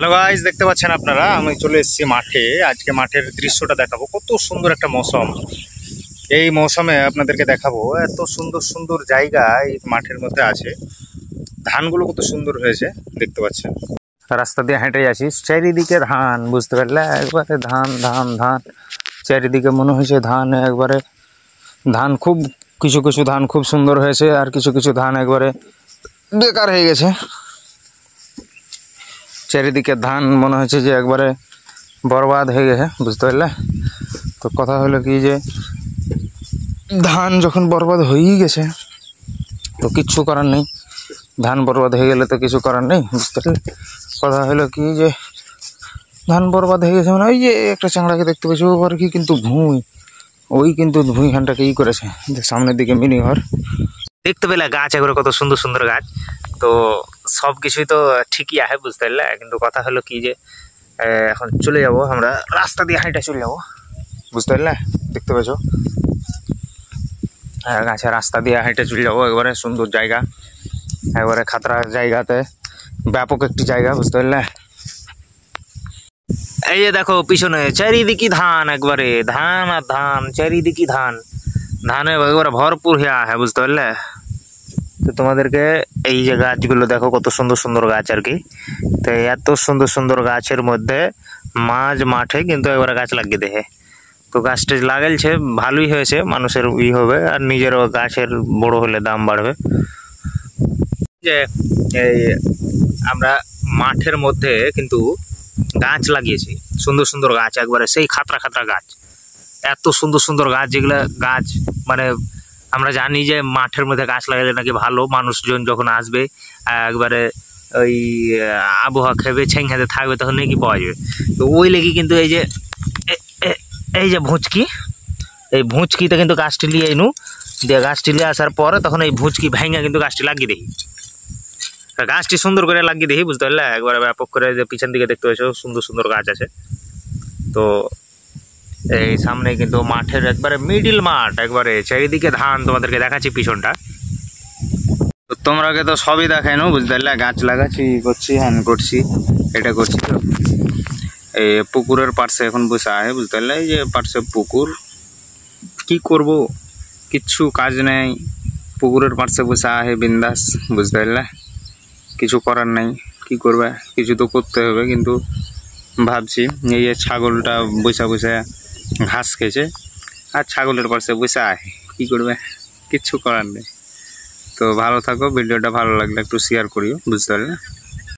Hello guys, দেখতে পাচ্ছেন আপনারা আমি চলে এসেছি মাঠে। আজকে মাঠের দৃশ্যটা দেখাবো। কত সুন্দর একটা মৌসুম। এই মৌসুমে আপনাদেরকে দেখাবো এত সুন্দর সুন্দর জায়গা এই মাঠের মধ্যে আছে। ধানগুলো কত সুন্দর হয়েছে দেখতে পাচ্ছেন। রাস্তা দিয়ে হেঁটে আছি, চারিদিকে ধান, বুঝতে পারলে একবারে ধান ধান ধান। চারিদিকে মনে হয়েছে ধান, একবারে ধান খুব কিছু কিছু ধান খুব সুন্দর হয়েছে, আর কিছু কিছু ধান একবারে বেকার হয়ে গেছে। চারিদিকে ধান মনে হচ্ছে যে একবারে বরবাদ হয়ে গেছে, বুঝতে পারলে। তো কথা হলো কি যে ধান যখন বরবাদ হয়েই গেছে তো কিচ্ছু করার নেই। ধান বরবাদ হয়ে গেলে তো কিছু করার নেই, বুঝতে পারলে। কথা হলো কি যে ধান বরবাদ হয়ে গেছে, মানে ওই যে একটা চাংড়াকে দেখতে পাচ্ছি ওর কি কিন্তু ওই কিন্তু ভুঁইখানটাকে করেছে। সামনের দিকে মিনি ঘর দেখতে পেলে, গাছ একবারে কত সুন্দর সুন্দর গাছ। তো সব কিছুই তো ঠিকই আছে, বুঝতে পারলে। কিন্তু কথা হলো কি যে এখন চলে যাব আমরা, রাস্তা দিয়ে হাঁটা চলে যাবো, বুঝতে পারলে। দেখতে পেয়েছো গাছের রাস্তা দিয়ে হাঁটে চলে যাবো। একবারে সুন্দর জায়গা, একবারে খাতরা জায়গাতে, ব্যাপক একটি জায়গা, বুঝতে পারলে। এই যে দেখো পিছনে চারিদিকে ধান, একবারে ধান আর ধান, চারিদিকে ধান। ধানে একবারে ভরপুর হয়ে আছে, বুঝতে পারলে। তো তোমাদেরকে এই যে গাছগুলো দেখো কত সুন্দর সুন্দর গাছ আর কি। তো এত সুন্দর সুন্দর গাছের মধ্যে মাঠে কিন্তু একবারে গাছ লাগিয়ে দেখে। তো গাছটা লাগাইছে ভালোই হয়েছে, মানুষের হবে, আর নিজেরও গাছের বড় হলে দাম বাড়বে। যে এই আমরা মাঠের মধ্যে কিন্তু গাছ লাগিয়েছি, সুন্দর সুন্দর গাছ, একবারে সেই খাতরা খাতরা গাছ। এত সুন্দর সুন্দর গাছ, যেগুলা গাছ মানে আমরা জানি যে মাঠের মধ্যে গাছ লাগালে নাকি ভালো, মানুষজন যখন আসবে একবারে ওই আবহাওয়া খেবে, ছেঙ্ঘাতে থাকবে, তখন নাকি পাওয়া যাবে। তো ওই লেগে কিন্তু এই যে ভুঁচকি, এই ভুঁচকিতে কিন্তু গাছটি নিয়ে এনু দিয়ে, গাছটি নিয়ে আসার পরে তখন এই ভুঁচকি ভেঙে কিন্তু গাছটি লাগিয়ে দেখি, গাছটি সুন্দর করে লাগিয়ে দেখি, বুঝতে পারলে। একবারে ব্যাপক করে যে পিছন দিকে দেখতে পাচ্ছ সুন্দর সুন্দর গাছ আছে। তো এই সামনে কিন্তু মাঠের একবারে মিডিল মাঠ, একবারে চারিদিকে ধান। তোমাদেরকে দেখাচ্ছি পিছনটা, তো তোমরাকে তো সবই দেখাইনো, বুঝতে পারলে। গাছ লাগাচ্ছি, করছি, হ্যান করছি, এটা করছি। তো এই পুকুরের পার্শ্বে এখন বসে আছে, বুঝতে পারলে। এই যে পার্শ্বে পুকুর, কি করব, কিচ্ছু কাজ নেই, পুকুরের পার্শ্বে বসে আছে বিন্দাস, বুঝতে পারলে। কিছু করার নেই, কি করবে, কিছু তো করতে হবে। কিন্তু ভাবছি এই যে ছাগলটা বসে বসে ঘাস খেয়েছে, আর ছাগলের পাশে বসে আয়, কি করবে, কিচ্ছু করার নেই। তো ভালো থাকো, ভিডিওটা ভালো লাগলে একটু শেয়ার করিও, বুঝতে পারলে।